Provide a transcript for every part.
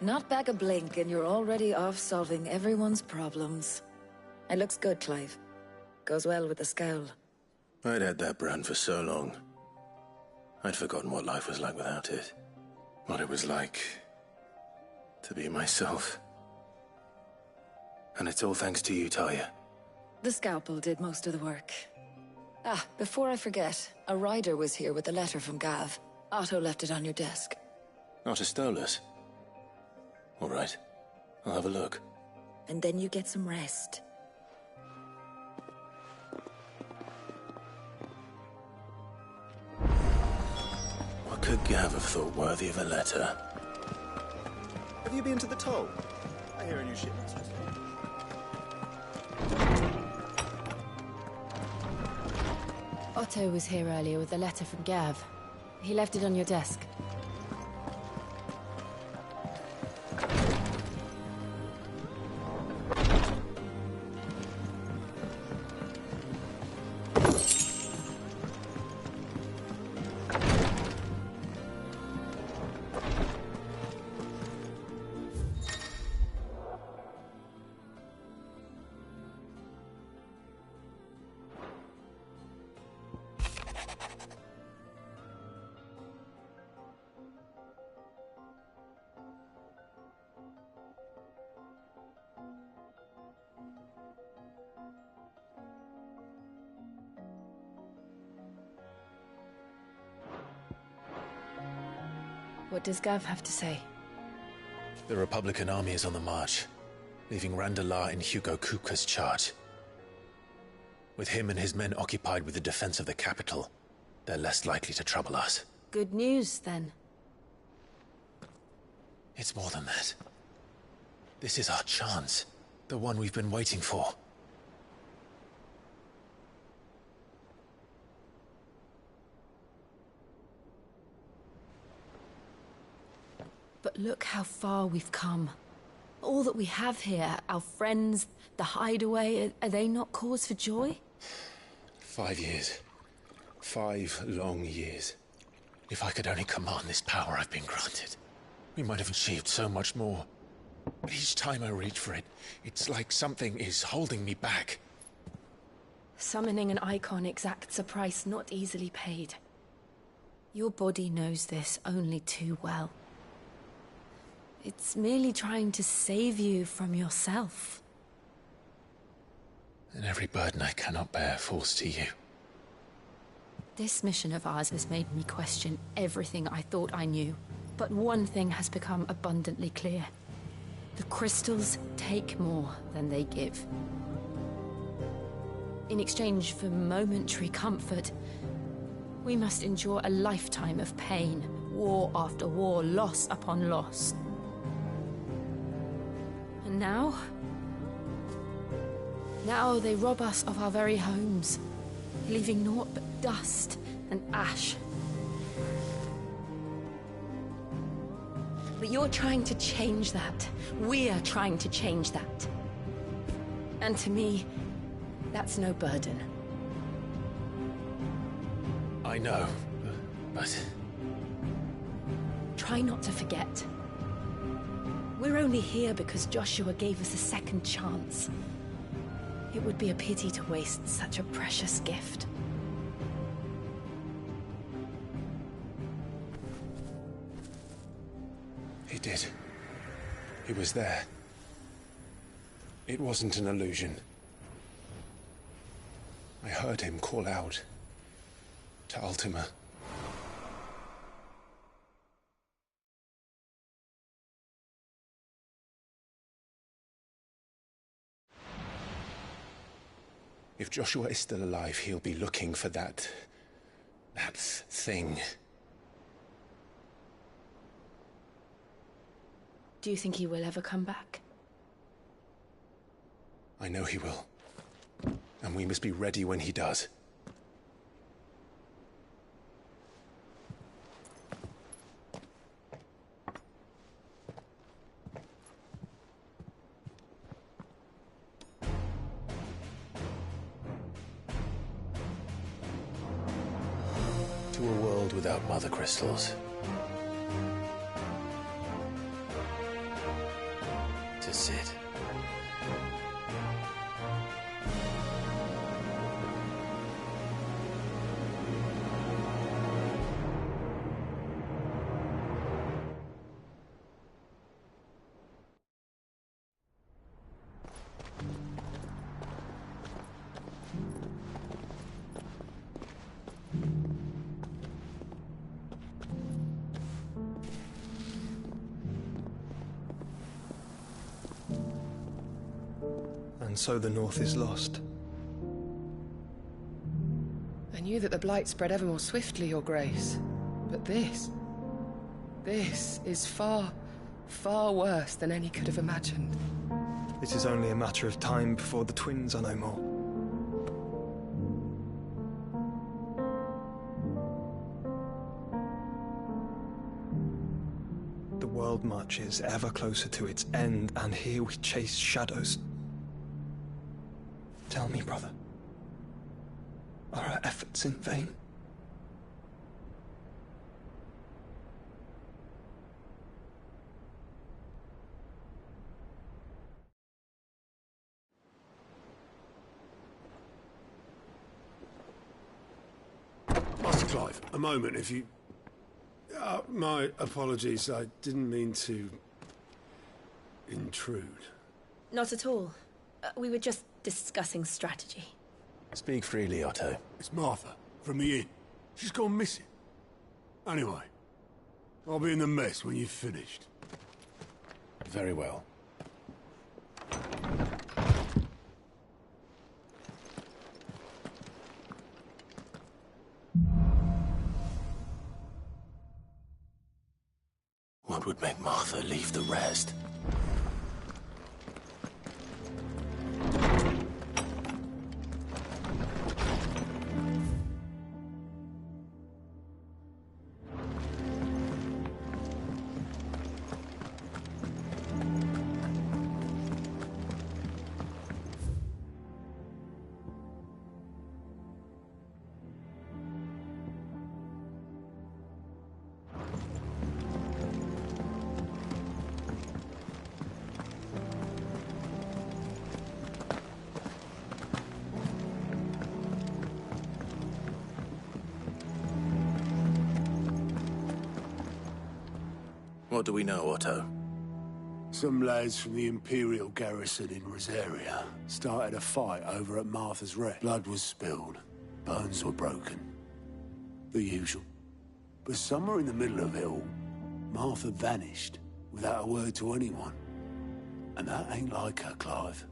Not back a blink and you're already off solving everyone's problems. It looks good, Clive. Goes well with the scowl. I'd had that brand for so long. I'd forgotten what life was like without it. What it was like to be myself. And it's all thanks to you, Talia. The scalpel did most of the work. Ah, before I forget, a rider was here with a letter from Gav. Otto left it on your desk. Not a stolus. All right, I'll have a look. And then you get some rest. What could Gav have thought worthy of a letter? Have you been to the toll? I hear a new shipment's just Otto was here earlier with a letter from Gav. He left it on your desk. What does Gav have to say? The Republican army is on the march, leaving Randalar in Hugo Kuka's charge. With him and his men occupied with the defense of the capital, they're less likely to trouble us. Good news, then. It's more than that. This is our chance. The one we've been waiting for. But look how far we've come. All that we have here, our friends, the hideaway, are they not cause for joy? 5 years. 5 long years. If I could only command this power I've been granted, we might have achieved so much more. But each time I reach for it, it's like something is holding me back. Summoning an icon exacts a price not easily paid. Your body knows this only too well. It's merely trying to save you from yourself. And every burden I cannot bear falls to you. This mission of ours has made me question everything I thought I knew. But one thing has become abundantly clear. The crystals take more than they give. In exchange for momentary comfort, we must endure a lifetime of pain, war after war, loss upon loss. And now they rob us of our very homes, leaving naught but dust and ash. But you're trying to change that. We're trying to change that. And to me, that's no burden. I know, but... Try not to forget. We're only here because Joshua gave us a second chance. It would be a pity to waste such a precious gift. He did. He was there. It wasn't an illusion. I heard him call out to Ultima. If Joshua is still alive, he'll be looking for that thing. Do you think he will ever come back? I know he will. And we must be ready when he does. To a world without mother crystals. is it? And so the North is lost. I knew that the Blight spread ever more swiftly, Your Grace. But this is far, far worse than any could have imagined. It is only a matter of time before the twins are no more. The world marches ever closer to its end, and here we chase shadows. Tell me, brother, are our efforts in vain? Master Clive, a moment, if you... my apologies, I didn't mean to... intrude. Not at all. We were just discussing strategy. Speak freely, Otto. It's Martha, from the inn. She's gone missing. Anyway, I'll be in the mess when you've finished. Very well. What would make Martha leave the rest? What do we know, Otto? Some lads from the Imperial garrison in Rosaria started a fight over at Martha's wreck. Blood was spilled, bones were broken. The usual. But somewhere in the middle of it all, Martha vanished without a word to anyone. And that ain't like her, Clive.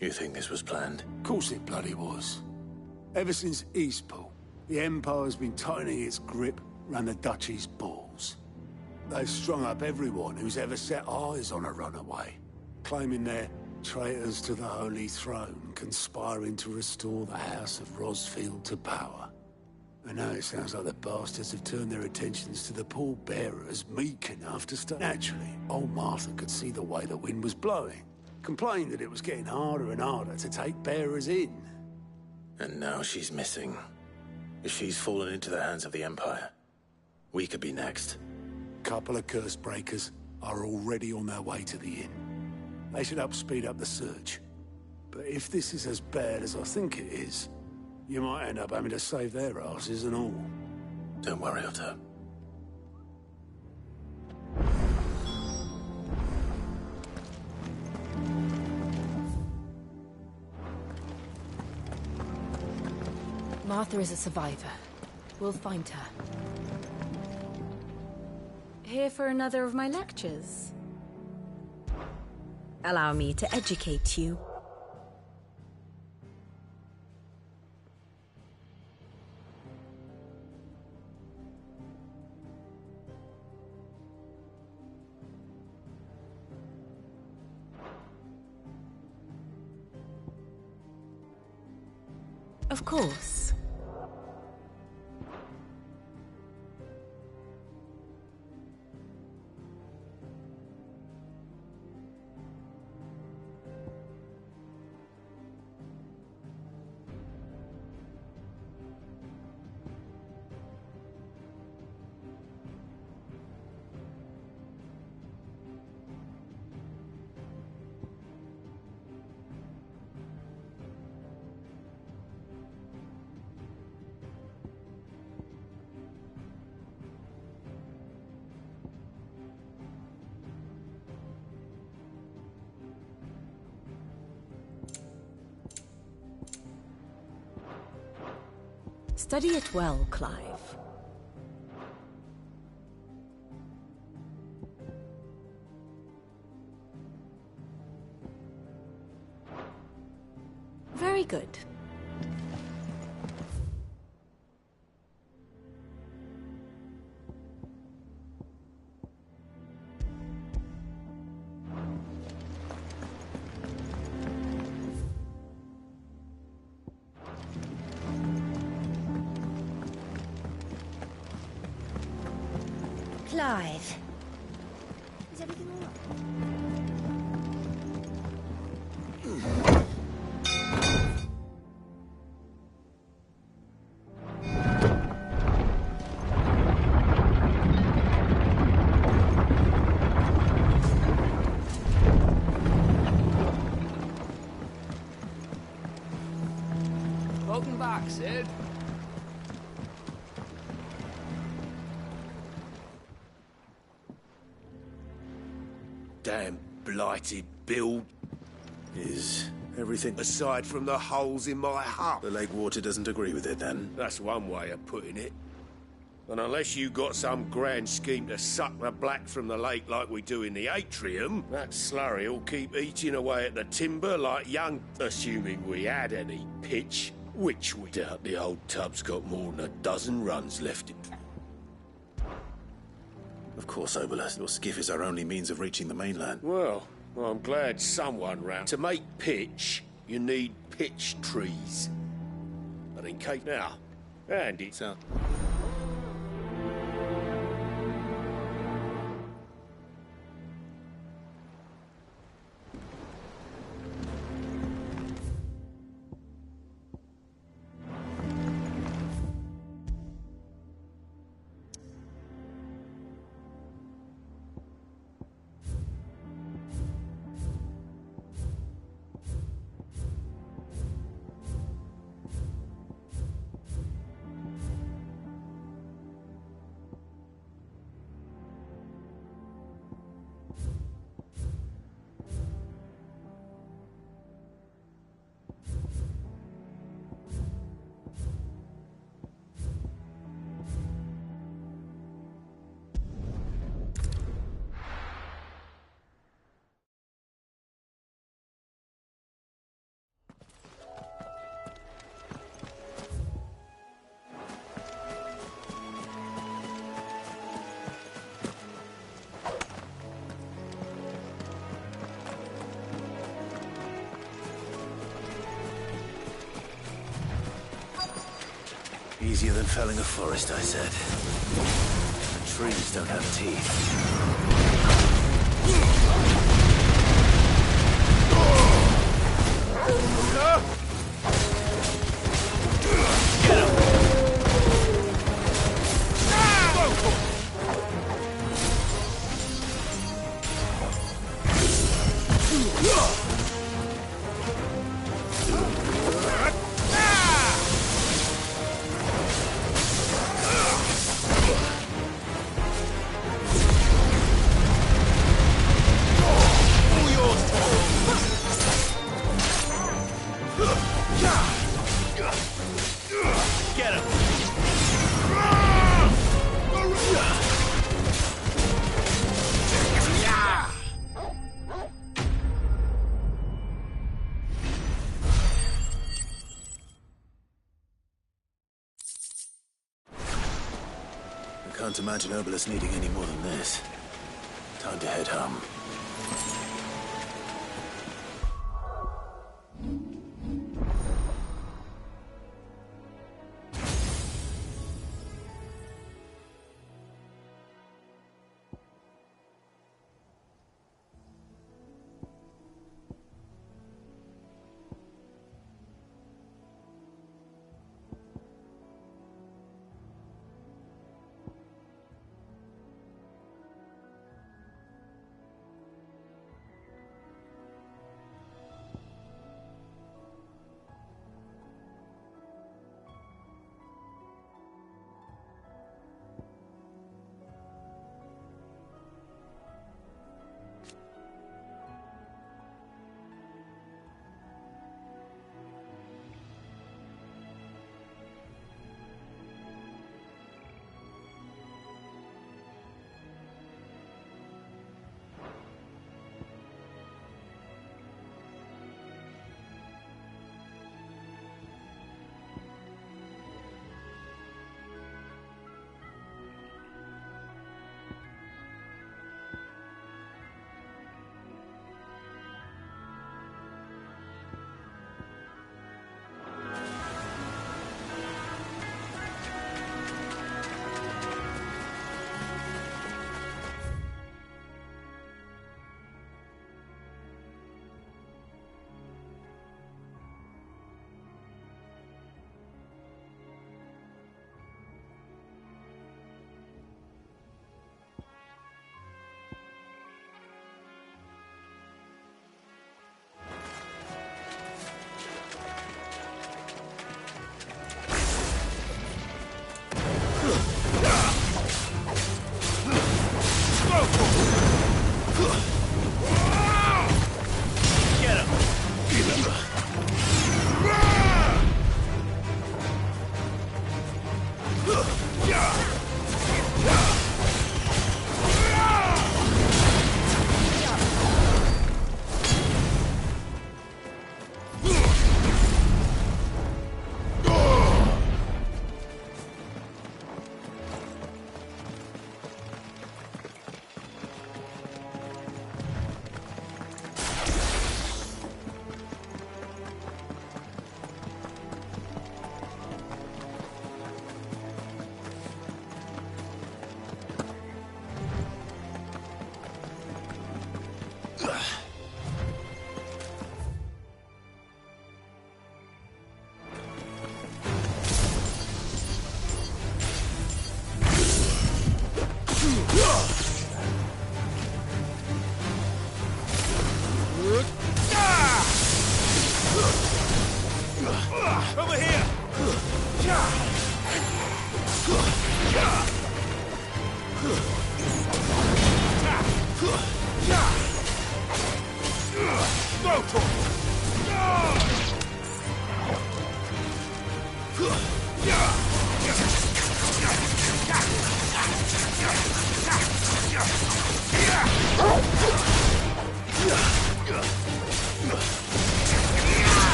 You think this was planned? Of course it bloody was. Ever since Eastpool, the Empire's been tightening its grip round the Duchy's balls. They've strung up everyone who's ever set eyes on a runaway, claiming they're traitors to the Holy Throne, conspiring to restore the House of Rosfield to power. And now it sounds like the bastards have turned their attentions to the pallbearers meek enough to start. Naturally, old Martha could see the way the wind was blowing, complained that it was getting harder and harder to take bearers in. And now she's missing. If she's fallen into the hands of the Empire, we could be next. Couple of curse breakers are already on their way to the inn. They should help speed up the search. But if this is as bad as I think it is, you might end up having to save their asses and all. Don't worry, Otto. Martha is a survivor. We'll find her. Here for another of my lectures? Allow me to educate you. Of course. Study it well, Clive. Very good. Clive. Is everything all right? Welcome back, Sid. Damn blighted build. Is everything... Aside from the holes in my hut. The lake water doesn't agree with it, then? That's one way of putting it. And unless you got some grand scheme to suck the black from the lake like we do in the atrium, that slurry will keep eating away at the timber like young... Assuming we had any pitch, which we doubt. The old tub's got more than a dozen runs left in. Of course, Obolus. Your skiff is our only means of reaching the mainland. Well, I'm glad someone round. To make pitch, you need pitch trees. But in case now, and it's out. Easier than felling a forest, I said. Trees don't have teeth. I can't imagine Obolus needing any more than this. Time to head home. Over here! Go for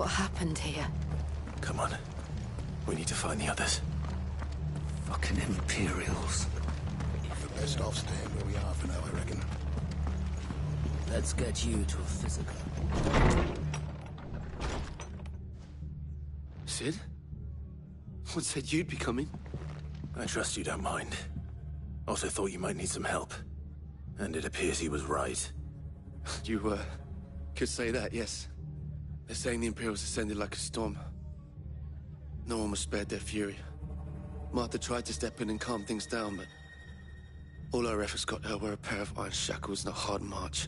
What happened here? Come on. We need to find the others. Fucking Imperials. We're best off staying where we are for now, I reckon. Let's get you to a physical. Sid? What said you'd be coming? I trust you don't mind. Also thought you might need some help. And it appears he was right. You, could say that, yes. They're saying the Imperials ascended like a storm. No one was spared their fury. Martha tried to step in and calm things down, but all our efforts got her were a pair of iron shackles and a hard march.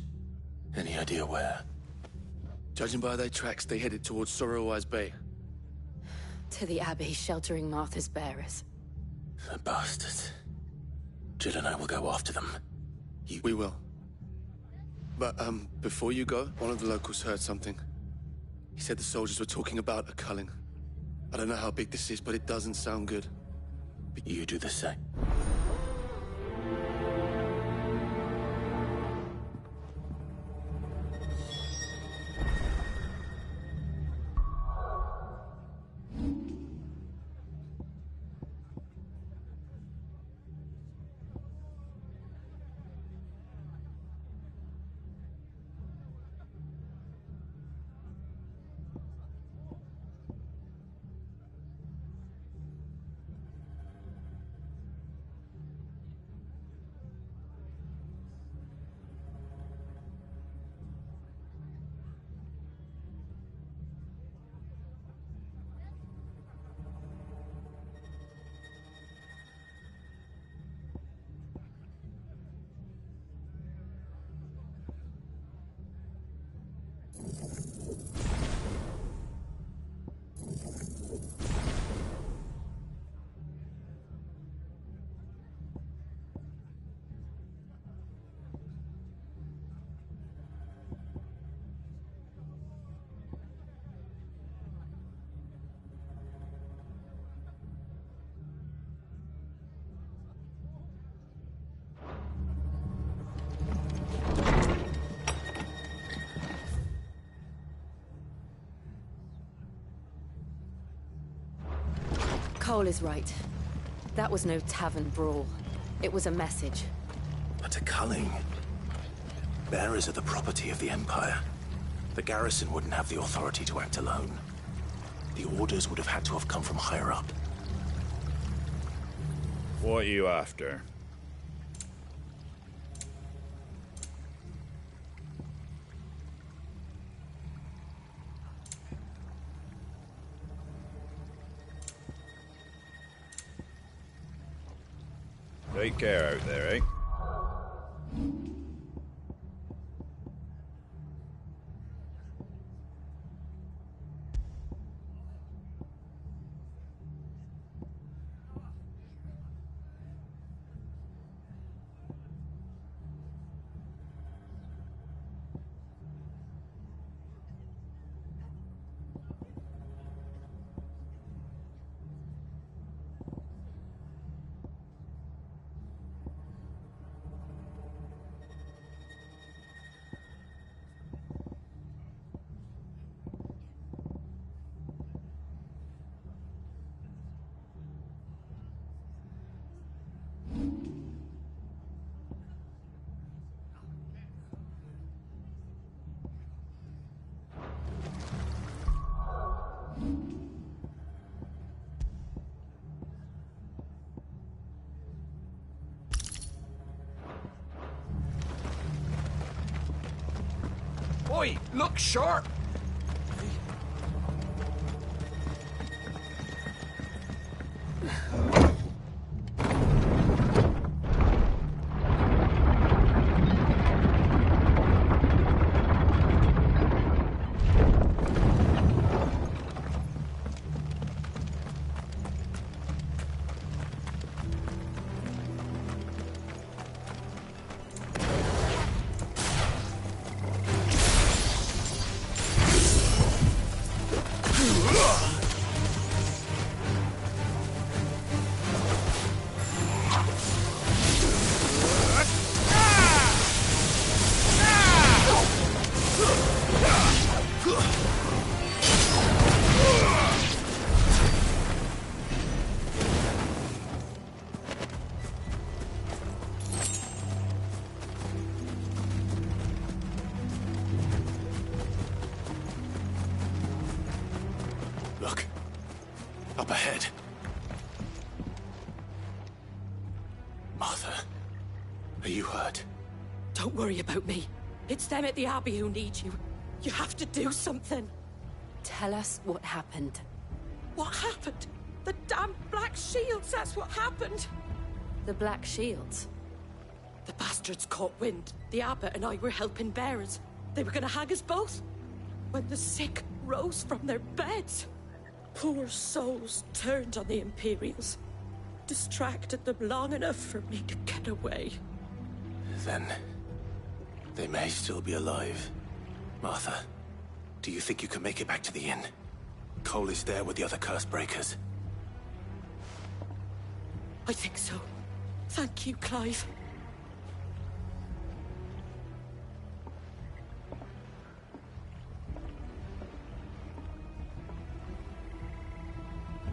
Any idea where? Judging by their tracks, they headed towards Sorrowwise Bay. To the Abbey, sheltering Martha's bearers. The bastards. Jill and I will go after them. We will. But, before you go, one of the locals heard something. He said the soldiers were talking about a culling. I don't know how big this is, but it doesn't sound good. But you do the same. Cole is right. That was no tavern brawl. It was a message. But a culling. Bearers are the property of the Empire. The garrison wouldn't have the authority to act alone. The orders would have had to have come from higher up. What are you after? Take care out there, eh? Oi, look sharp! Look. Up ahead. Martha, are you hurt? Don't worry about me. It's them at the Abbey who need you. You have to do something. Tell us what happened. What happened? The damn Black Shields, that's what happened. The Black Shields? The bastards caught wind. The Abbot and I were helping bearers. They were gonna hang us both. When the sick rose from their beds, poor souls turned on the Imperials. Distracted them long enough for me to get away. Then they may still be alive. Martha, do you think you can make it back to the inn? Cole is there with the other curse breakers. I think so. Thank you, Clive.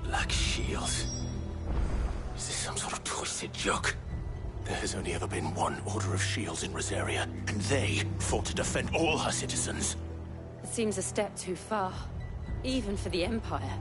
Black Shields? Is this some sort of twisted joke? There has only ever been one Order of Shields in Rosaria, and they fought to defend all her citizens. It seems a step too far, even for the Empire.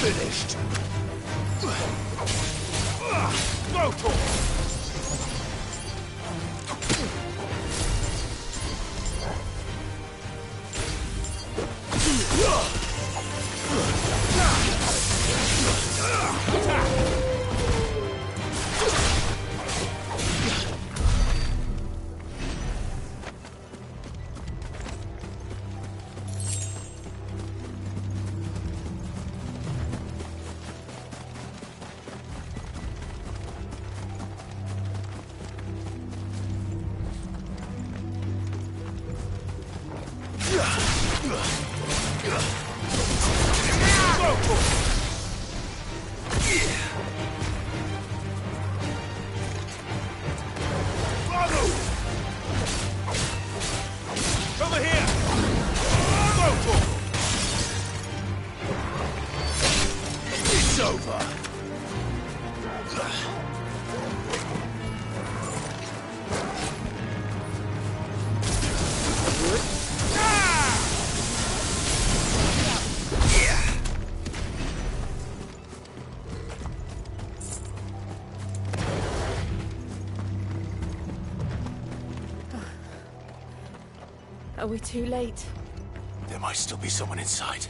finished. Go to Are we too late? There might still be someone inside.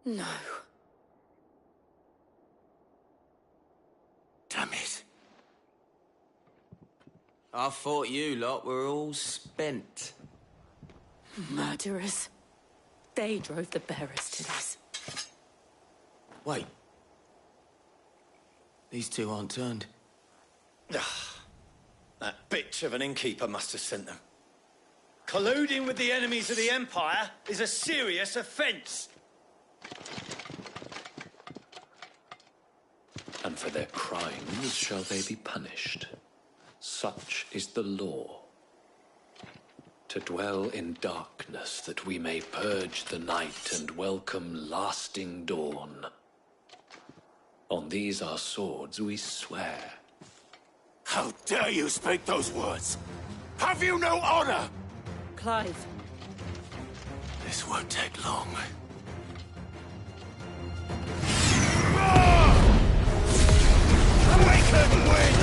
No. Damn it. I thought you lot were all spent. Murderers. They drove the bearers to this. Wait. These two aren't turned. That bitch of an innkeeper must have sent them. Colluding with the enemies of the Empire is a serious offence. And for their crimes shall they be punished. Such is the law. To dwell in darkness that we may purge the night and welcome lasting dawn. On these our swords we swear. How dare you speak those words? Have you no honor? Clive. This won't take long. Awaken, wind!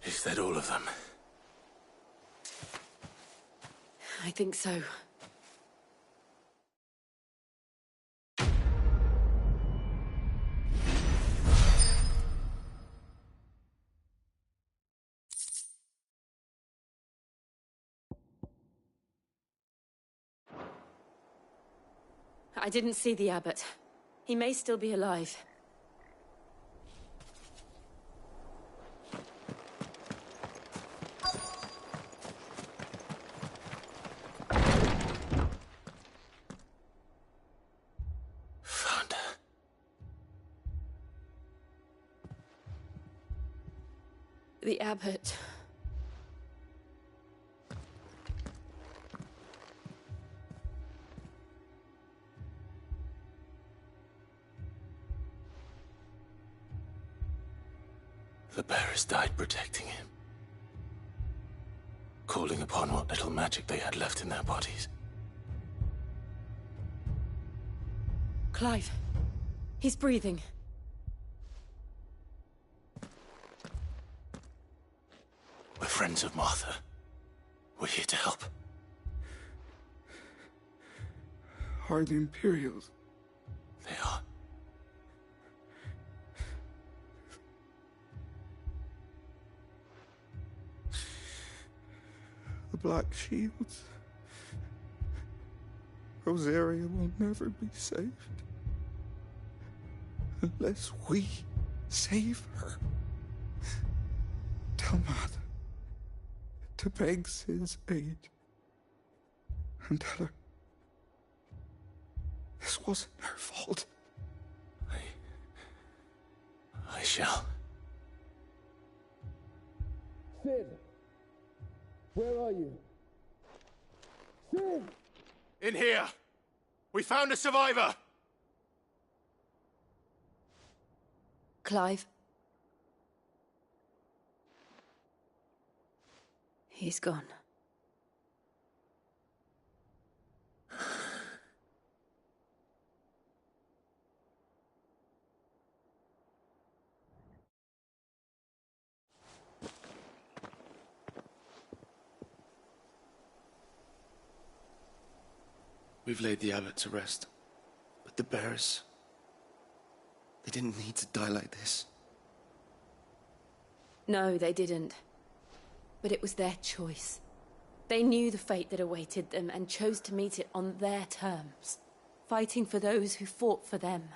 Is that all of them? I think so. I didn't see the abbot. He may still be alive. The abbot. The bearers died protecting him. Calling upon what little magic they had left in their bodies. Clive. He's breathing. We're friends of Martha. We're here to help. Are the Imperials? They are. The Black Shields. Rosaria will never be saved. Unless we save her. Tell Martha to beg Sid's aid. And tell her this wasn't her fault. I shall. Sid! Where are you? Sid! In here! We found a survivor! Clive. He's gone. We've laid the abbot to rest. But the bearers... they didn't need to die like this. No, they didn't. But it was their choice. They knew the fate that awaited them and chose to meet it on their terms, fighting for those who fought for them.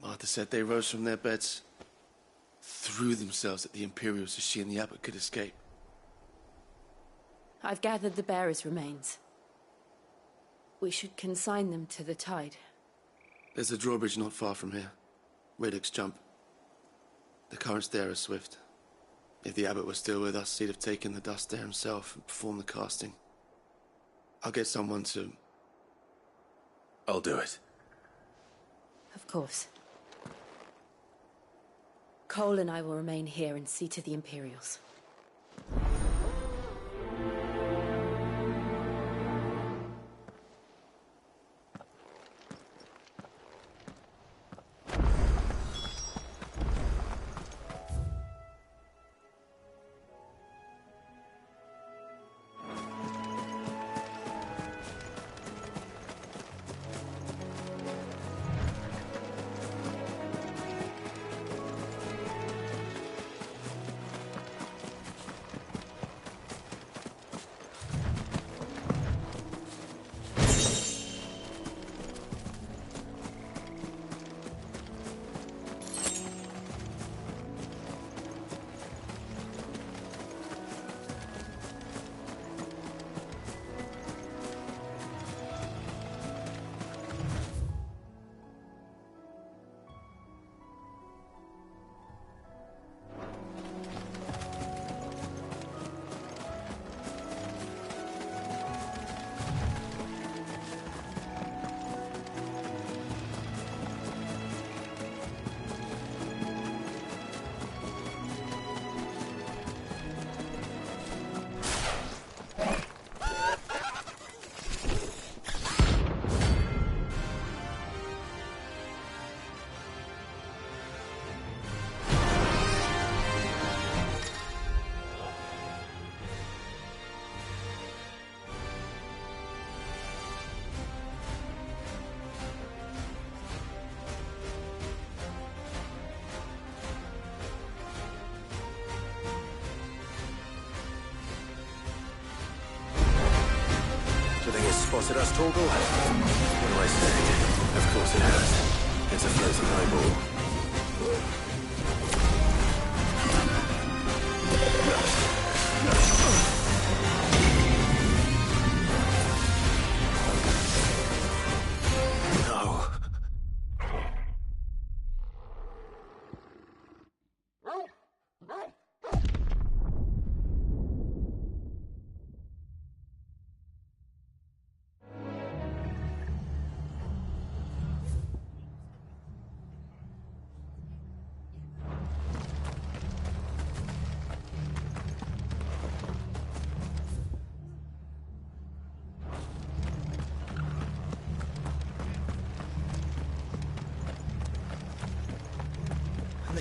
Martha said they rose from their beds, threw themselves at the Imperials so she and the abbot could escape. I've gathered the bearers' remains. We should consign them to the tide. There's a drawbridge not far from here. Radix jump. The currents there are swift. If the abbot was still with us, he'd have taken the dust there himself and performed the casting. I'll get someone to... I'll do it. Of course. Cole and I will remain here and see to the Imperials. Spotted us, Torgal? What do I say? Of course it has. It's a floating eyeball.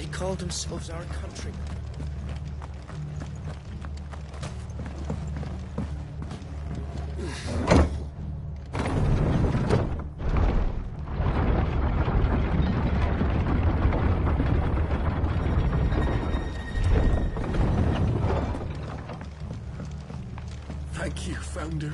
They call themselves our country. Thank you, Founder.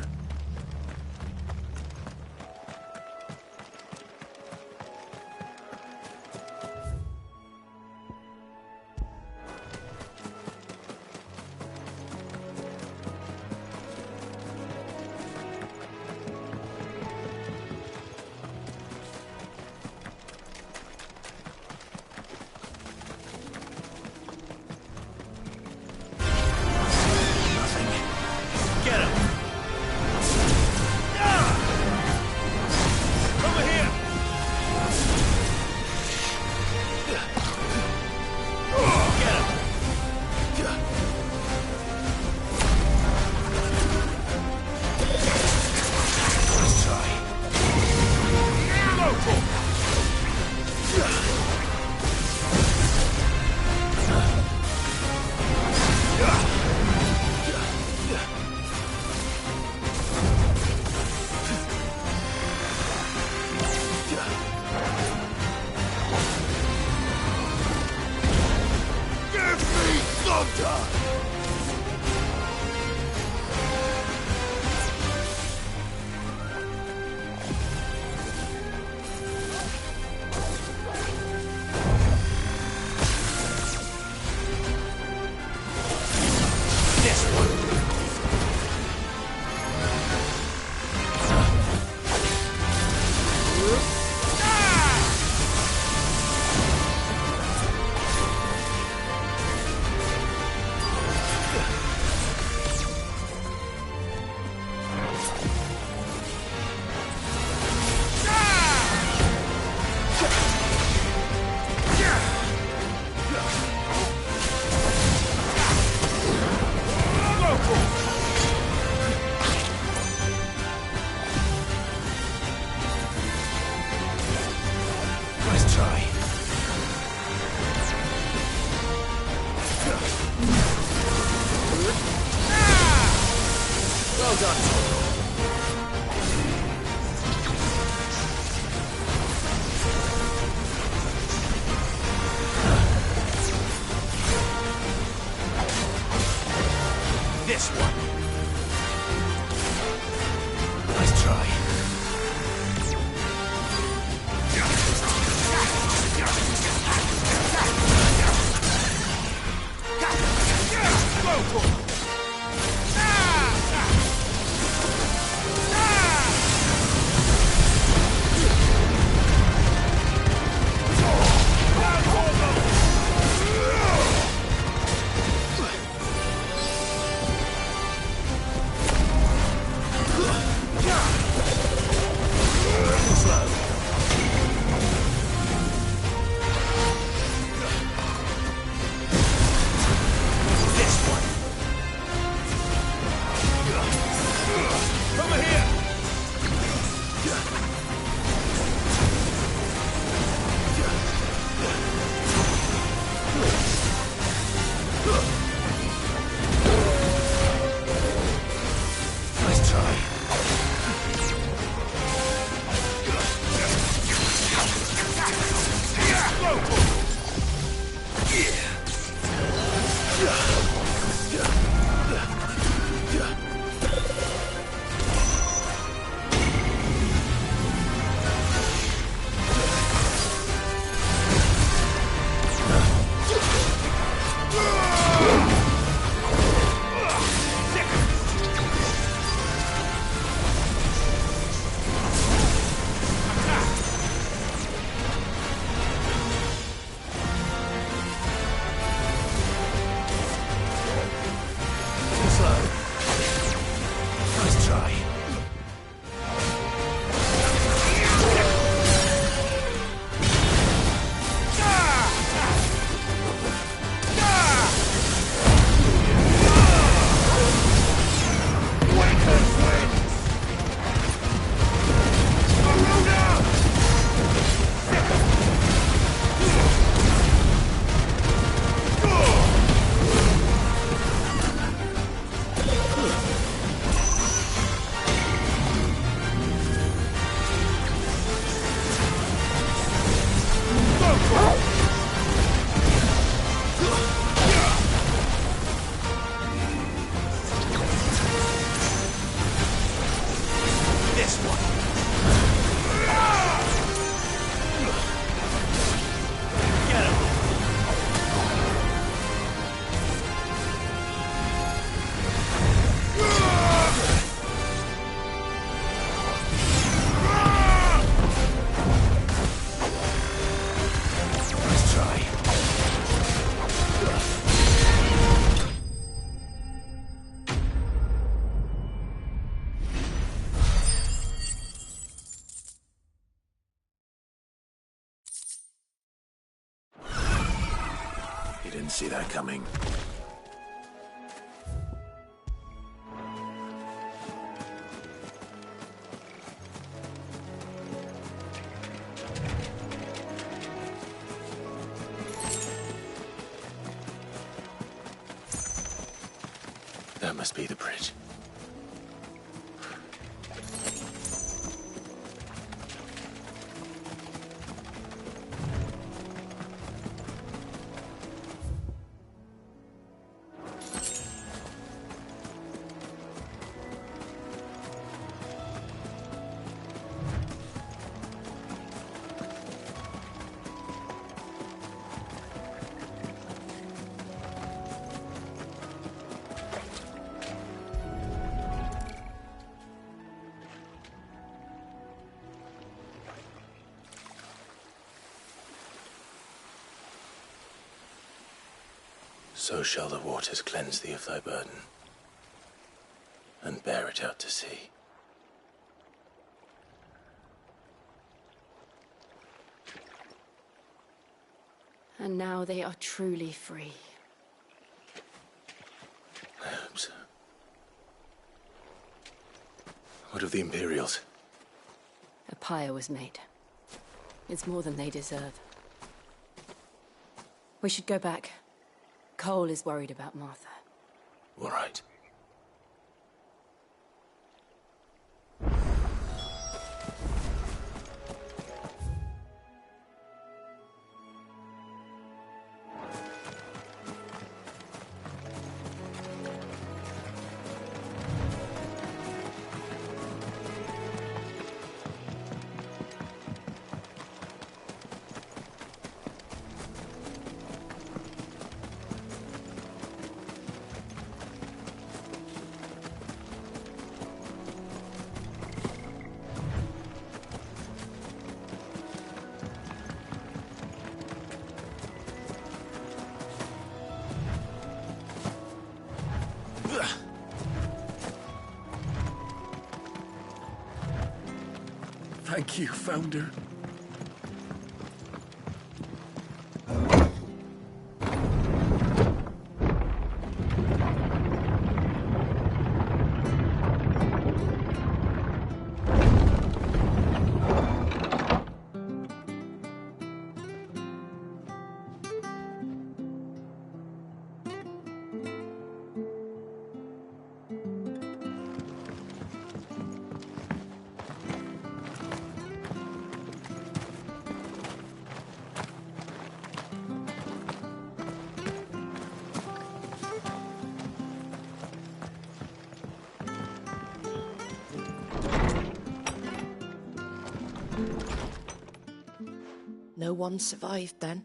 Didn't see that coming. That must be the bridge. So shall the waters cleanse thee of thy burden, and bear it out to sea. And now they are truly free. I hope so. What of the Imperials? A pyre was made. It's more than they deserve. We should go back. Cole is worried about Martha. All right. Thank you, Founder. No one survived then?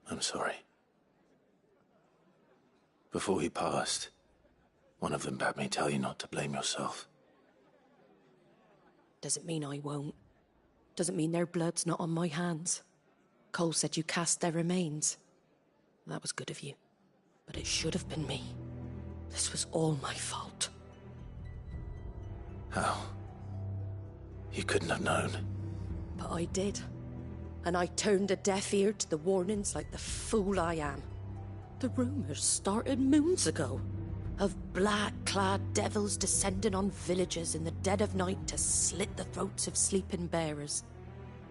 I'm sorry. Before he passed, one of them bade me tell you not to blame yourself. Doesn't mean I won't. Doesn't mean their blood's not on my hands. Cole said you cast their remains. That was good of you. But it should have been me. This was all my fault. How? You couldn't have known. But I did. And I turned a deaf ear to the warnings like the fool I am. The rumors started moons ago. Of black-clad devils descending on villages in the dead of night to slit the throats of sleeping bearers.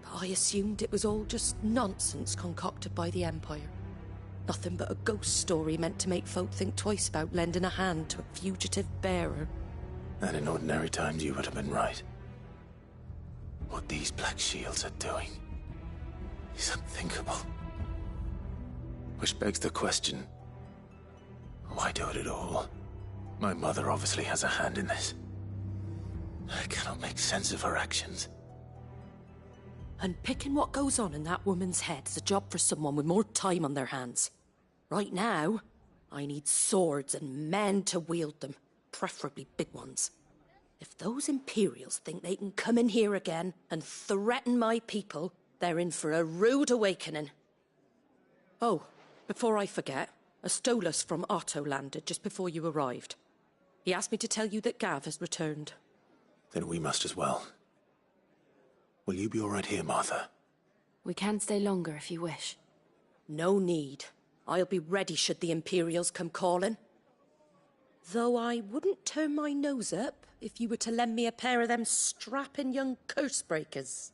But I assumed it was all just nonsense concocted by the Empire. Nothing but a ghost story meant to make folk think twice about lending a hand to a fugitive bearer. And in ordinary times you would have been right. What these Black Shields are doing is unthinkable. Which begs the question, why do it at all? My mother obviously has a hand in this. I cannot make sense of her actions. And picking what goes on in that woman's head is a job for someone with more time on their hands. Right now, I need swords and men to wield them, preferably big ones. If those Imperials think they can come in here again and threaten my people, they're in for a rude awakening. Oh, before I forget, a Stolas from Otto landed just before you arrived. He asked me to tell you that Gav has returned. Then we must as well. Will you be all right here, Martha? We can stay longer if you wish. No need. I'll be ready should the Imperials come calling. Though I wouldn't turn my nose up if you were to lend me a pair of them strapping young curse breakers.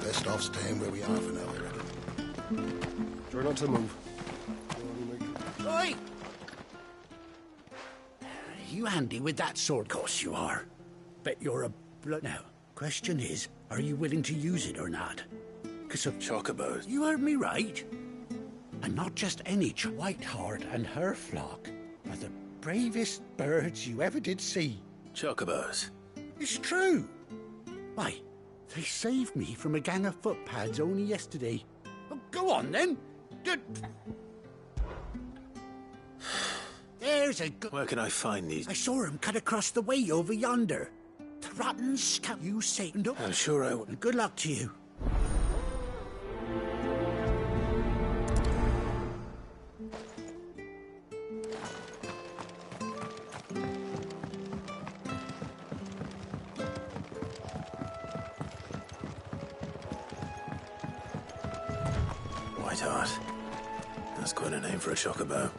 Best off staying where we are for now, I reckon. Try not to move. Oi! You handy with that sword? Course you are. Bet you're a blood. Now, question is, are you willing to use it or not? 'Cause of chocobos. You heard me right. And not just any Whiteheart and her flock are the bravest birds you ever did see. Chocobos? It's true. Why, they saved me from a gang of footpads only yesterday. Oh, go on then. There's a good... Where can I find these? I saw him cut across the way over yonder. The rotten scout. You Satan. I'm sure I will. And good luck to you. Whiteheart. That's quite a name for a chocobo.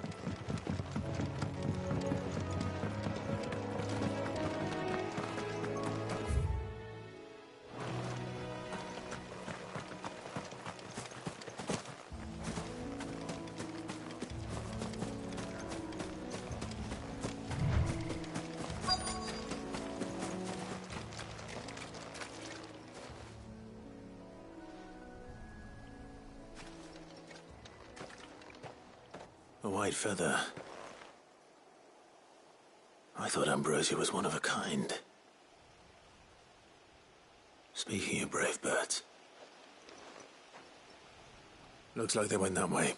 A white feather. I thought Ambrosia was one of a kind. Speaking of brave birds. Looks like they went that way.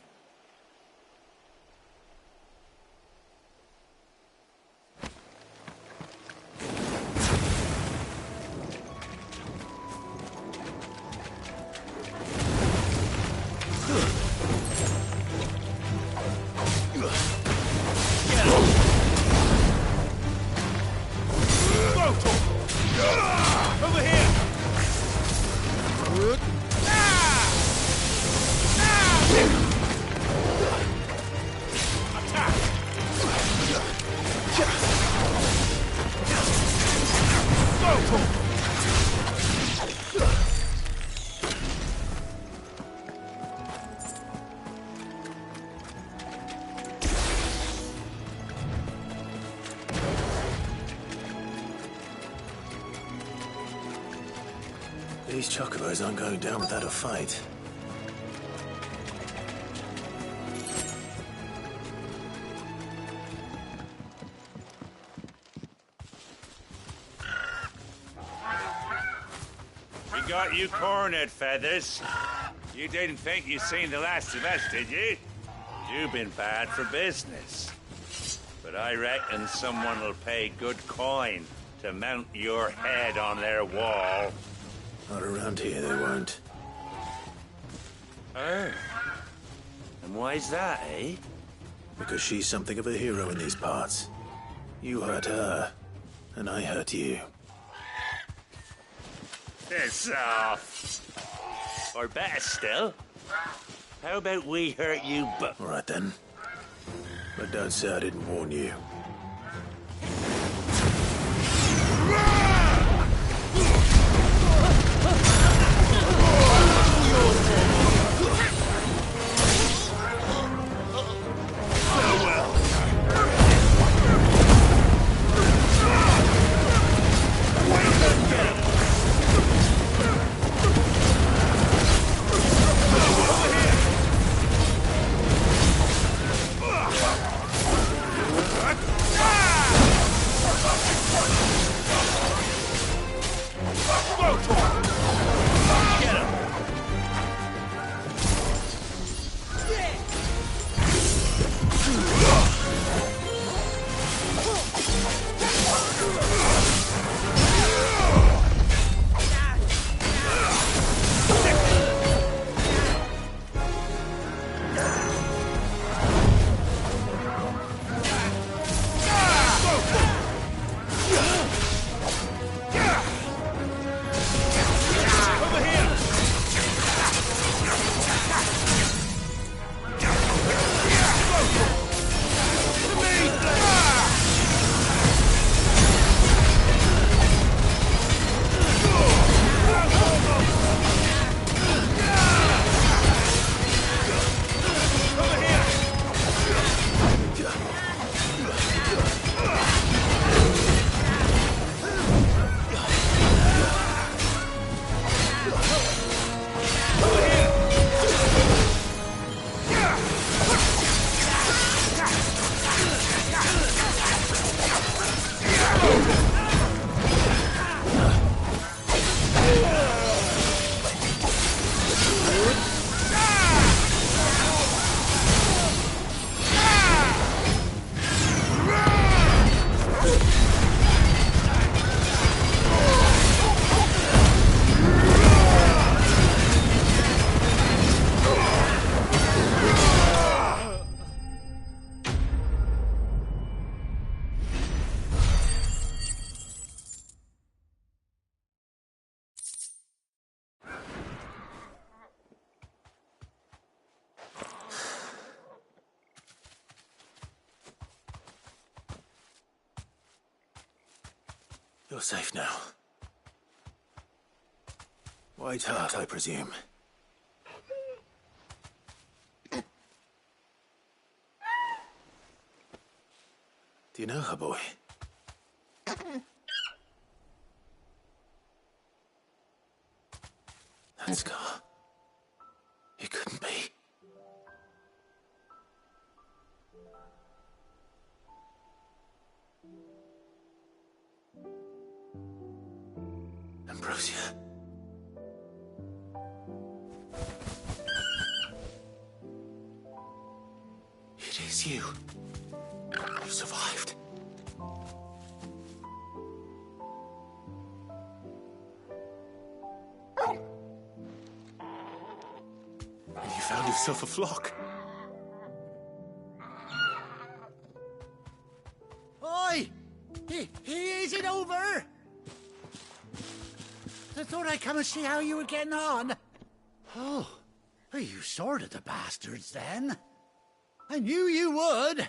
These chocobos aren't going down without a fight. We got you cornered, Feathers. You didn't think you'd seen the last of us, did you? You've been bad for business. But I reckon someone will pay good coin to mount your head on their wall. Not around here, they won't. Oh. And why's that, eh? Because she's something of a hero in these parts. You hurt her, and I hurt you. Piss off. Or better still, how about we hurt you both? All right, then. But don't say I didn't warn you. You're safe now. White Hart, I presume. Do you know her, boy? That scar. It couldn't be. Ambrosia. It is you. You survived. And you found yourself a flock. Oi! Is it over? I thought I'd come and see how you were getting on. Oh, you sorted the bastards then. I knew you would.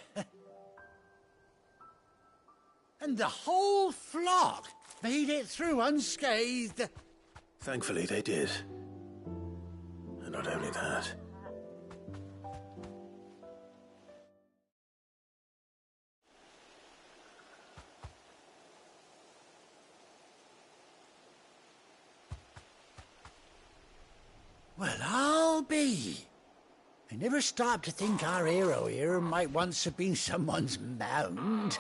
And the whole flock made it through unscathed. Thankfully, they did. And not only that. Well, I'll be. I never stopped to think our hero here might once have been someone's mount.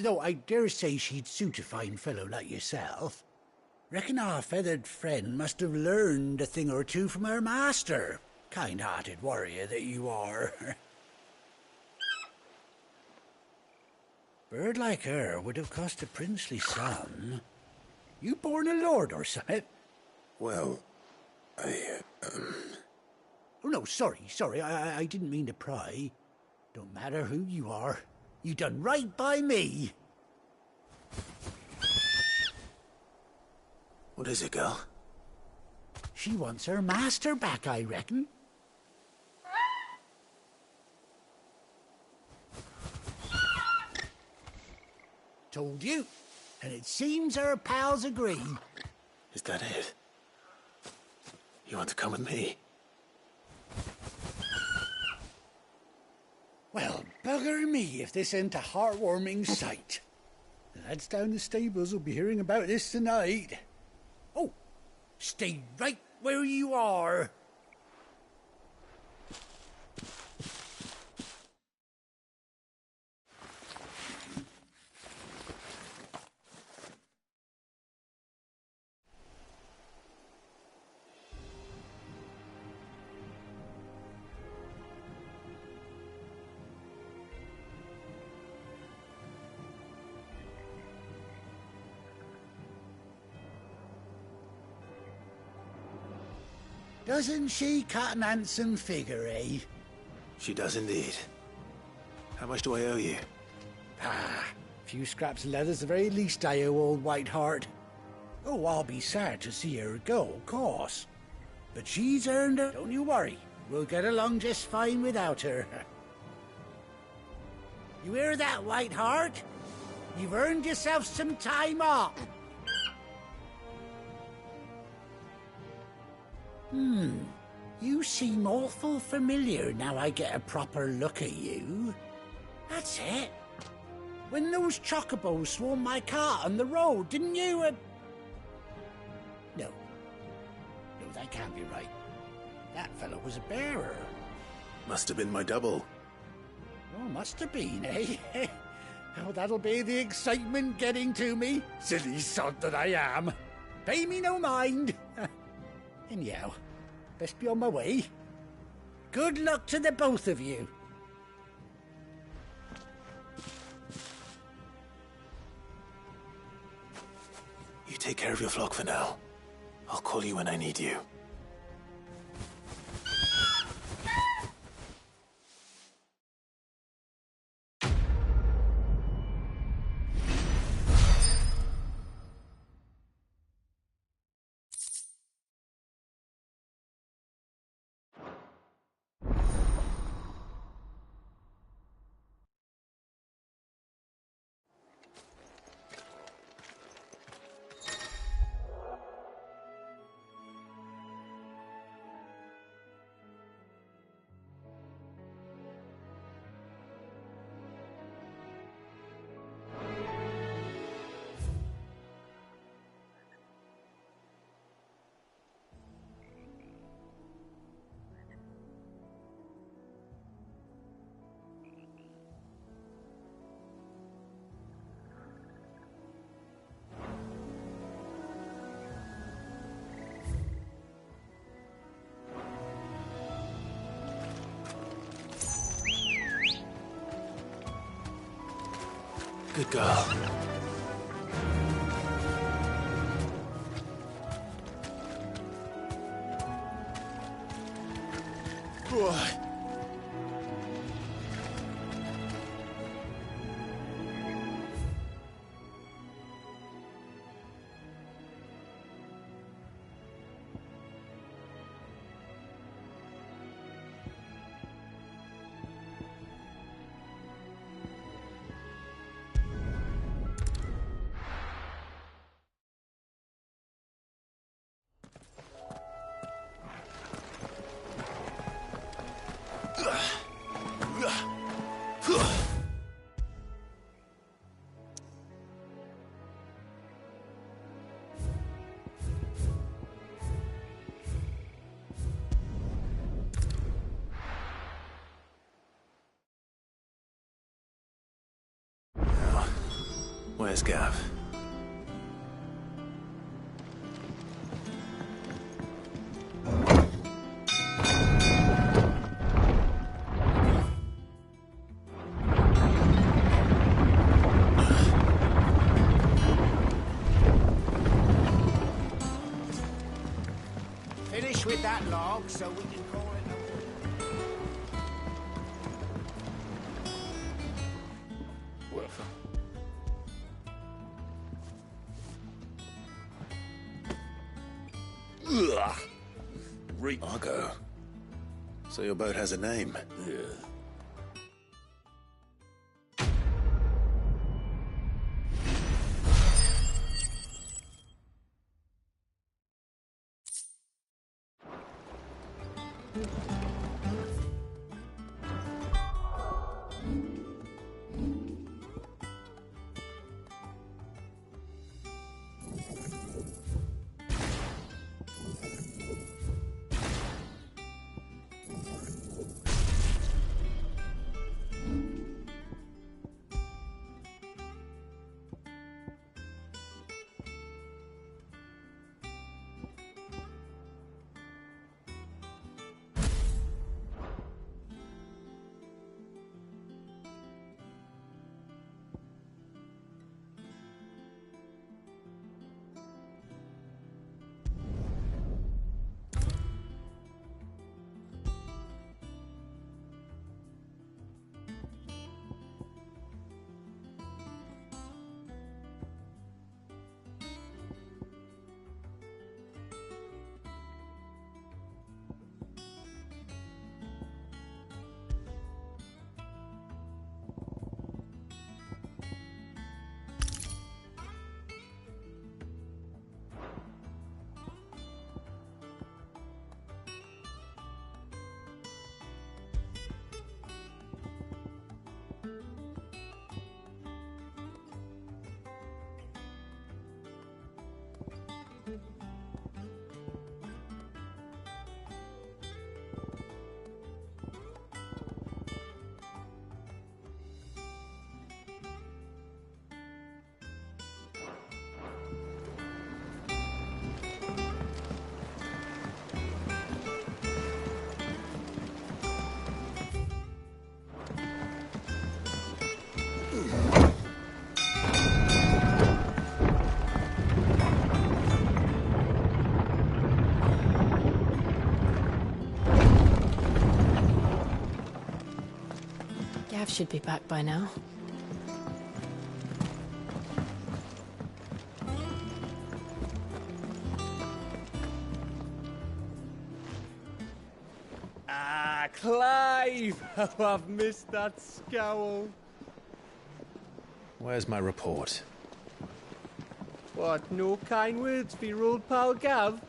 Though I dare say she'd suit a fine fellow like yourself. Reckon our feathered friend must have learned a thing or two from her master. Kind-hearted warrior that you are. Bird like her would have cost a princely sum. You born a lord or something? Well, Oh, no, sorry. I didn't mean to pry. Don't matter who you are. You done right by me. What is it, girl? She wants her master back, I reckon. Told you. And it seems her pals agree. Is that it? You want to come with me? Well, bugger me if this ain't a heartwarming sight. The lads down the stables will be hearing about this tonight. Oh, stay right where you are. Doesn't she cut an handsome figure, eh? She does indeed. How much do I owe you? A few scraps of leather's the very least I owe old White Hart. Oh, I'll be sad to see her go, of course. But she's earned her. Don't you worry. We'll get along just fine without her. You hear that, White Hart? You've earned yourself some time off. You seem awful familiar now I get a proper look at you. That's it. When those chocobos swarmed my cart on the road, didn't you, No, that can't be right. That fellow was a bearer. Must have been my double. Oh, must have been, eh? Oh, that'll be the excitement getting to me. Silly sod that I am. Pay me no mind. Anyhow, best be on my way. Good luck to the both of you. You take care of your flock for now. I'll call you when I need you. Good girl. What? Where's Gav? Finish with that log so we can call it Ugh. Margot. So your boat has a name? Yeah. Gav should be back by now. Ah, Clive! How I've missed that scowl. Where's my report? What, no kind words for your old pal Gav?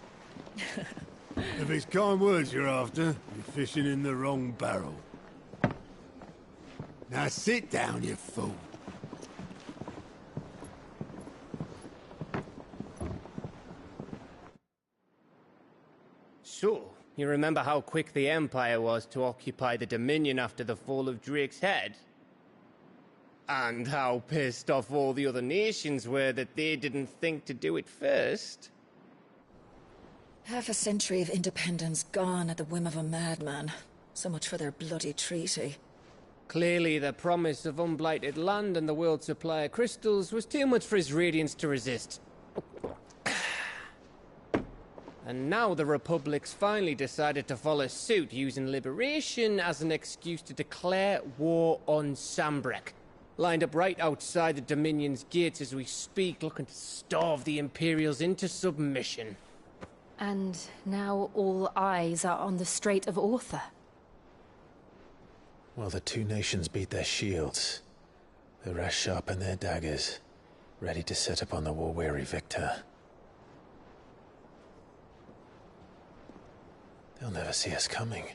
If it's kind words you're after, you're fishing in the wrong barrel. Now sit down, you fool. So, you remember how quick the Empire was to occupy the Dominion after the fall of Drake's head? And how pissed off all the other nations were that they didn't think to do it first? Half a century of independence gone at the whim of a madman. So much for their bloody treaty. Clearly, the promise of unblighted land and the world's supply of crystals was too much for his radiance to resist. And now the Republic's finally decided to follow suit, using liberation as an excuse to declare war on Sambrek. Lined up right outside the Dominion's gates as we speak, looking to starve the Imperials into submission. And now all eyes are on the Strait of Author. While the two nations beat their shields, the rest sharpen their daggers, ready to set upon the war-weary victor. They'll never see us coming.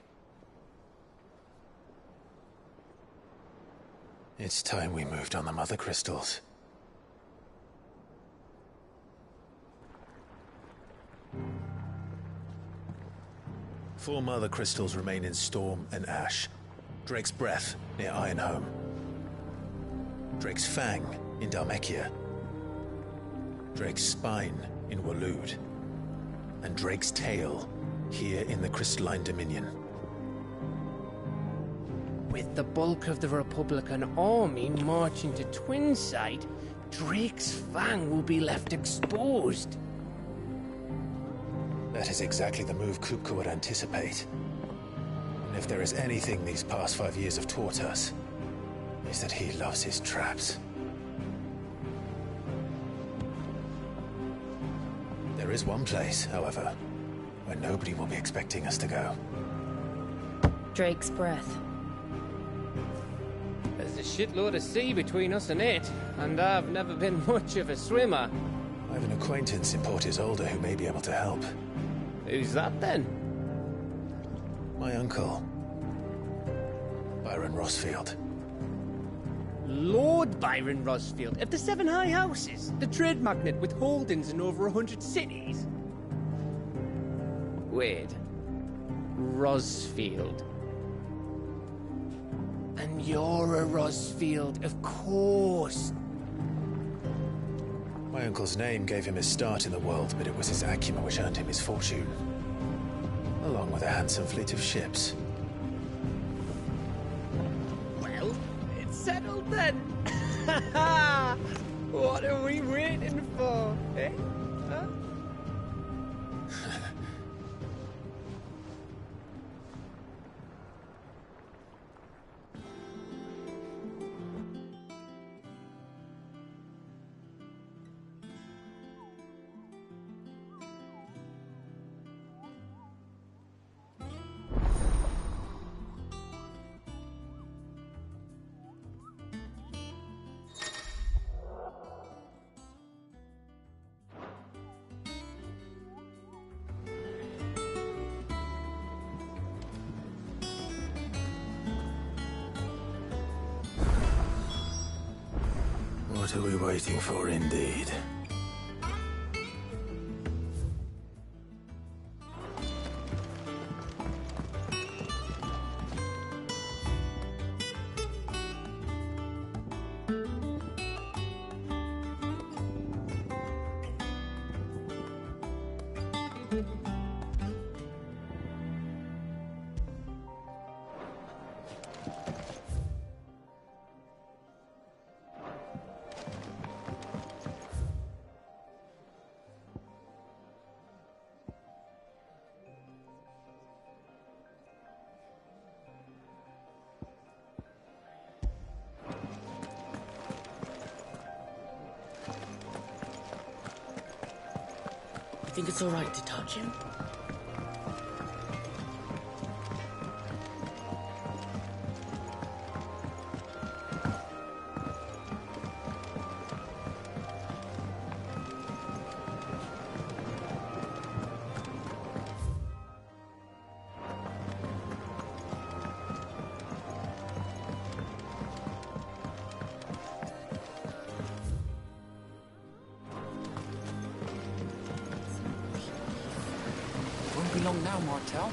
It's time we moved on the Mother Crystals. Four Mother Crystals remain in Storm and Ash. Drake's Breath near Ironhome. Drake's Fang in Dhalmekia. Drake's Spine in Waloed. And Drake's Tail here in the Crystalline Dominion. With the bulk of the Republican army marching to Twinside, Drake's Fang will be left exposed. That is exactly the move Kupka would anticipate. And if there is anything these past 5 years have taught us, is that he loves his traps. There is one place, however, where nobody will be expecting us to go. Drake's Breath. There's a shitload of sea between us and it, and I've never been much of a swimmer. I have an acquaintance in Port Isolde who may be able to help. Who's that then? My uncle, Byron Rosfield. Lord Byron Rosfield of the Seven High Houses, the trade magnate with holdings in over 100 cities. Wait, Rosfield. And you're a Rosfield, of course. My uncle's name gave him his start in the world, but it was his acumen which earned him his fortune. Along with a handsome fleet of ships. Well, it's settled then. What are we waiting for, eh? Huh? What are we waiting for, indeed? Think it's all right to touch him? Long now, Martel.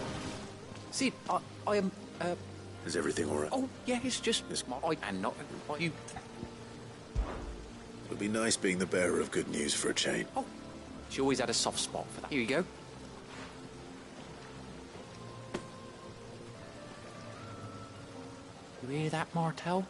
See, I am. Is everything all right? Oh, yeah, it's just I and not you. It'll be nice being the bearer of good news for a change. Oh, she always had a soft spot for that. Here you go. You hear that, Martel?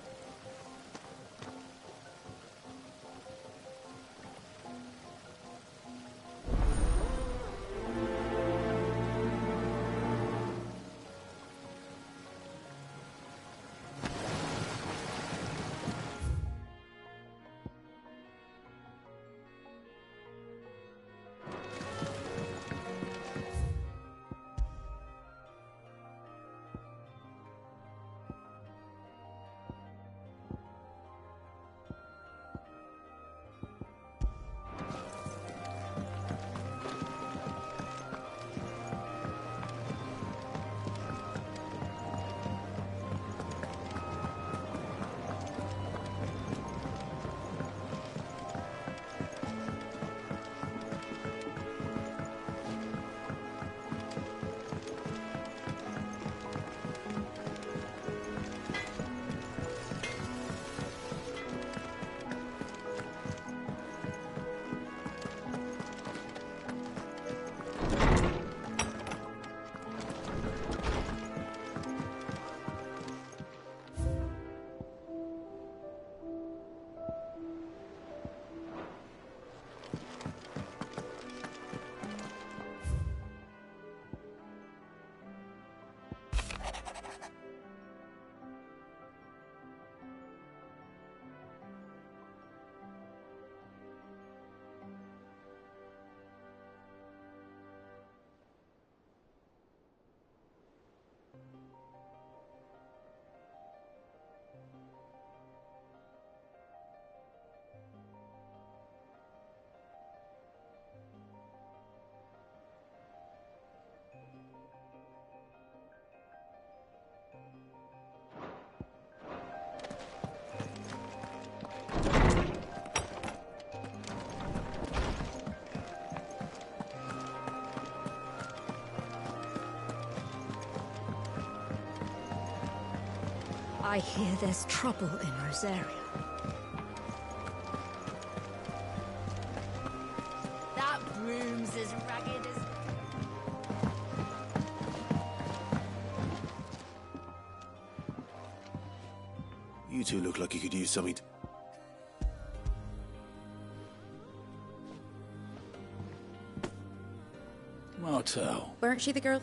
I hear there's trouble in Rosaria. That broom's as ragged as... You two look like you could use something. Martel. Weren't she the girl?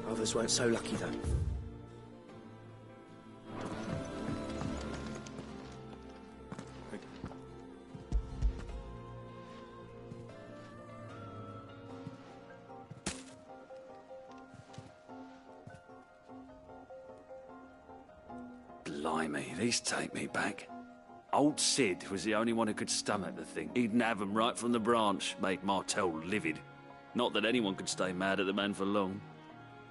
Others weren't so lucky, though. Blimey, these take me back. Old Sid was the only one who could stomach the thing. He'd have 'em right from the branch, made Martel livid. Not that anyone could stay mad at the man for long.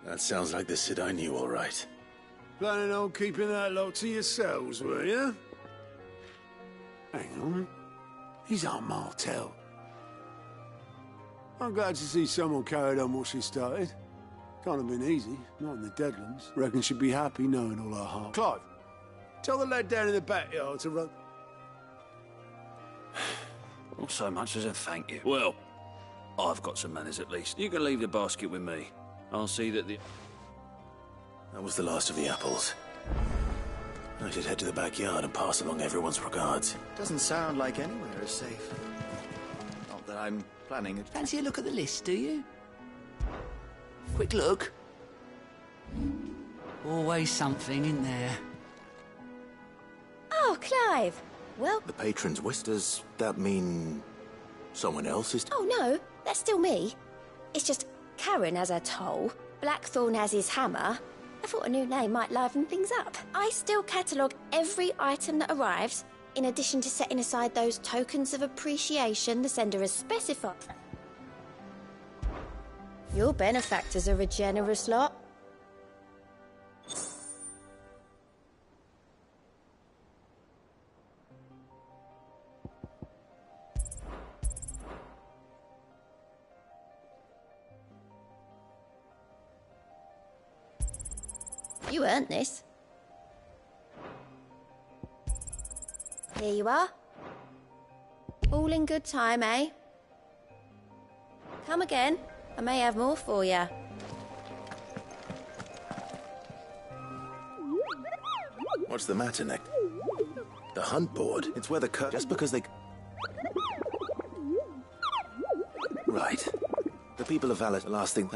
That sounds like the Sid I knew, all right. Planning on keeping that lot to yourselves, were you? Hang on. He's Aunt Martel. I'm glad to see someone carried on what she started. Can't have been easy, not in the Deadlands. Reckon she'd be happy knowing all her heart. Clive, tell the lad down in the backyard to run... Not so much as a thank you. Well, I've got some manners at least. You can leave the basket with me. I'll see that the... That was the last of the apples. I should head to the backyard and pass along everyone's regards. Doesn't sound like anywhere is safe. Not that I'm planning it. Fancy a look at the list, do you? Quick look. Always something in there. Oh, Clive. Well... The patron's wish, does that mean someone else is... Oh, no. That's still me. It's just Karen has her toll, Blackthorn has his hammer. I thought a new name might liven things up. I still catalogue every item that arrives, in addition to setting aside those tokens of appreciation the sender has specified. Your benefactors are a generous lot. You earned this. Here you are. All in good time, eh? Come again. I may have more for you. What's the matter, Nick? The hunt board? It's where the just because they... Right. The people of Valor, the last thing...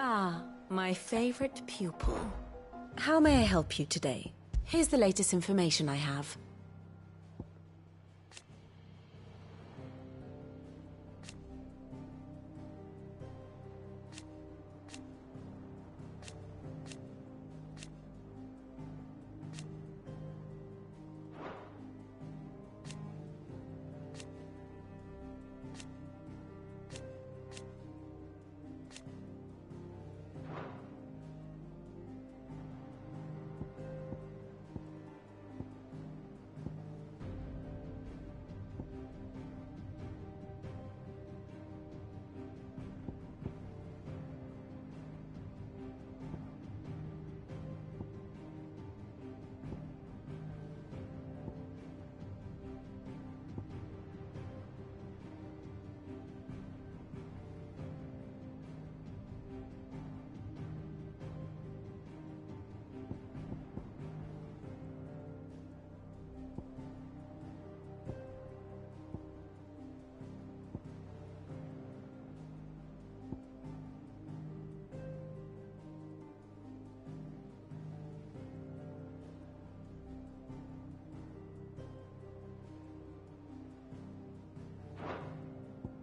Ah, my favorite pupil. How may I help you today? Here's the latest information I have.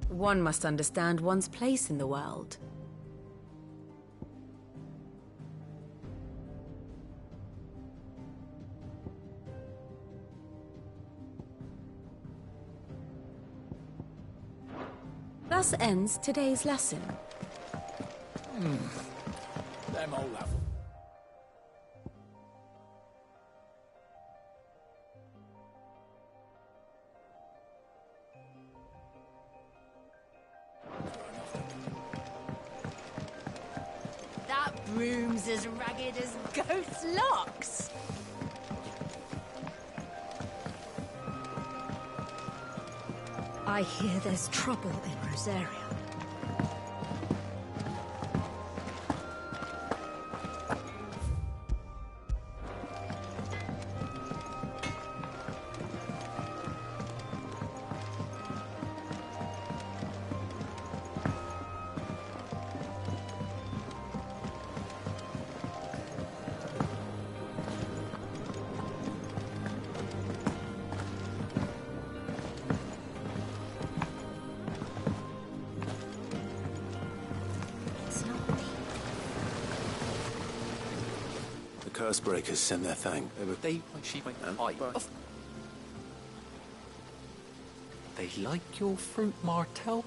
One must understand one's place in the world. Thus ends today's lesson. Them old level. That broom's as ragged as goat's locks. I hear there's trouble in Rosaria. Curse breakers send their thing. They like your fruit, Martel?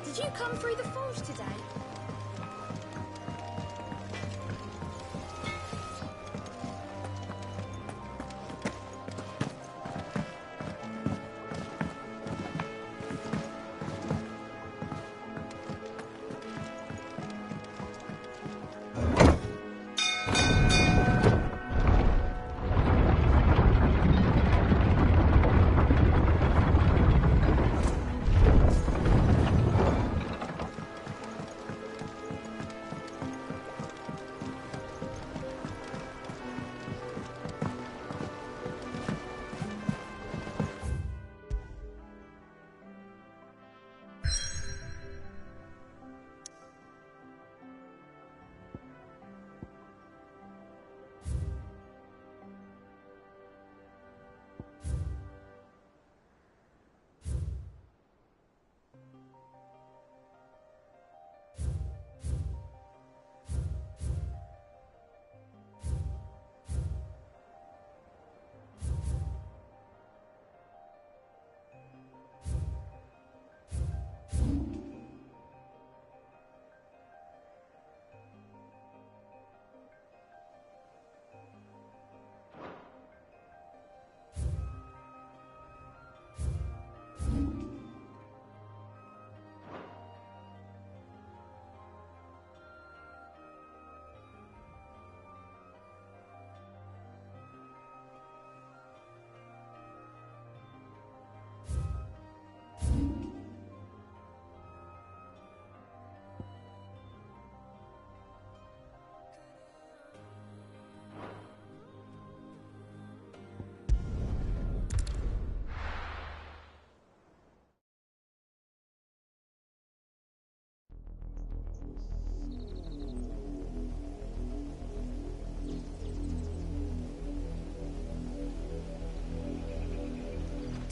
Did you come through the forge today?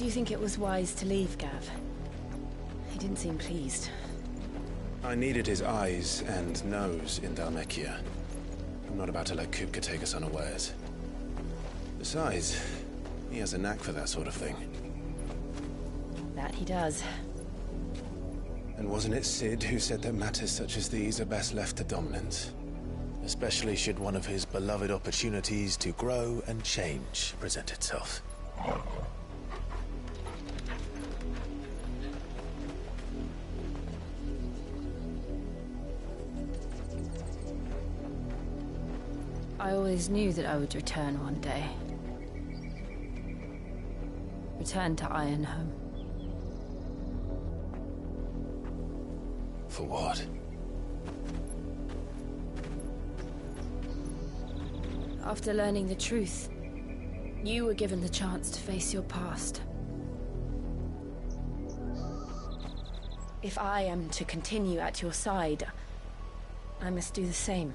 Do you think it was wise to leave, Gav? He didn't seem pleased. I needed his eyes and nose in Dhalmekia. I'm not about to let Kupka take us unawares. Besides, he has a knack for that sort of thing. That he does. And wasn't it Sid who said that matters such as these are best left to dominance? Especially should one of his beloved opportunities to grow and change present itself. I always knew that I would return one day. Return to Ironhome. For what? After learning the truth, you were given the chance to face your past. If I am to continue at your side, I must do the same.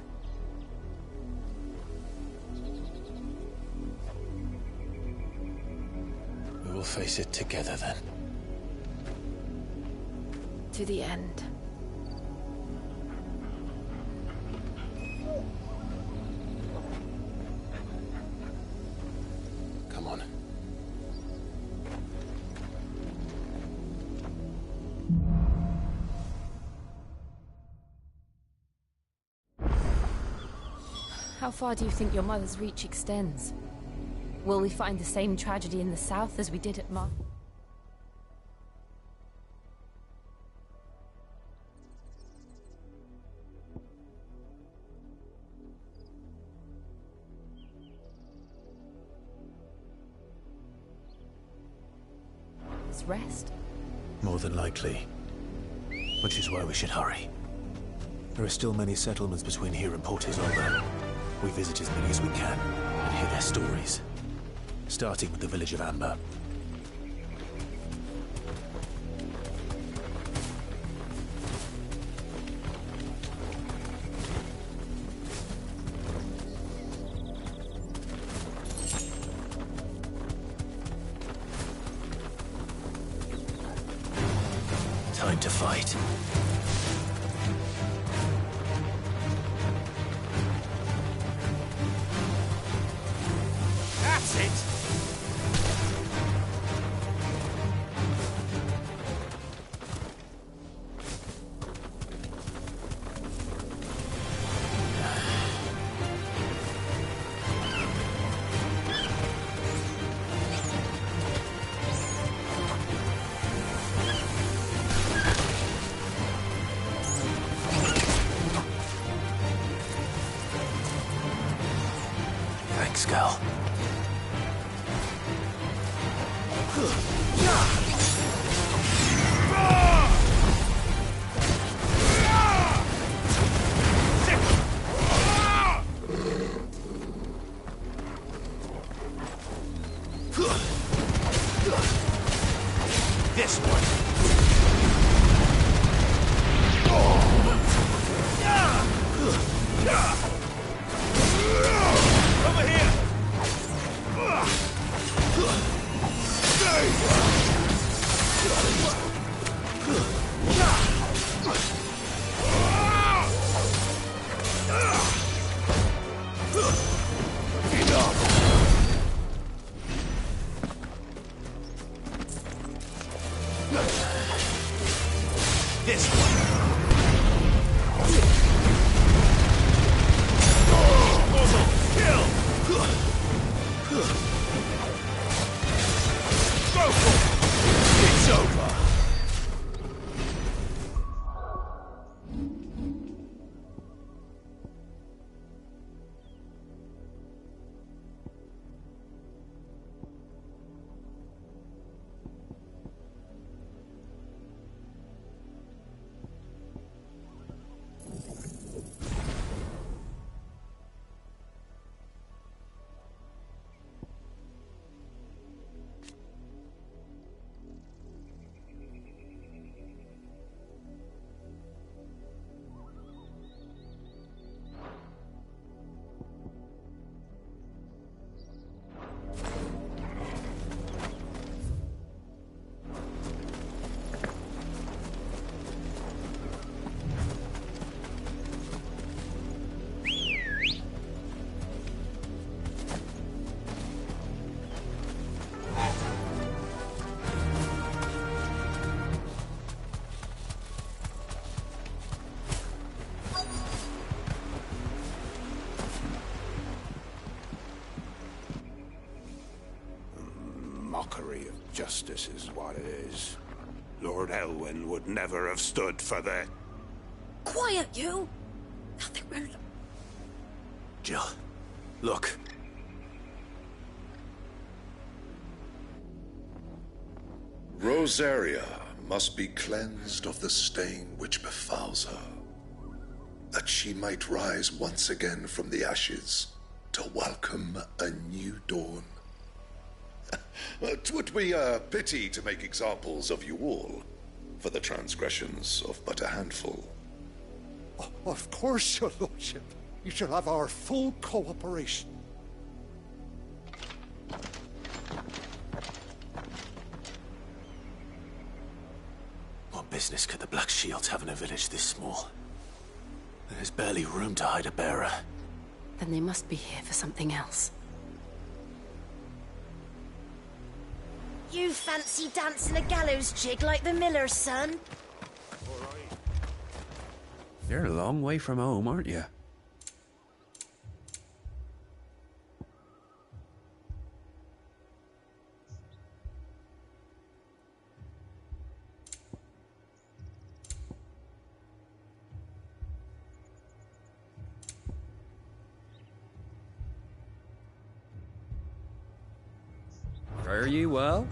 We will face it together then. To the end. Come on. How far do you think your mother's reach extends? Will we find the same tragedy in the south as we did at Mar? Rest? More than likely. Which is why we should hurry. There are still many settlements between here and Port Isolde. We visit as many as we can and hear their stories. Starting with the village of Amber. Time to fight. That's it! Thanks, girl. This one. Over here! This one. Muzzle, kill! Go for it! It's over! mockery of justice is what it is. Lord Elwyn would never have stood for that. Quiet, you! Nothing will. Jill, look. Rosaria must be cleansed of the stain which befouls her, that she might rise once again from the ashes to welcome a new dawn. 'Twould be a pity to make examples of you all for the transgressions of but a handful. Of course, your lordship. You shall have our full cooperation. What business could the Black Shields have in a village this small? There's barely room to hide a bearer. Then they must be here for something else. You fancy dancing a gallows jig like the miller's son? You're a long way from home, aren't you? Fare ye well?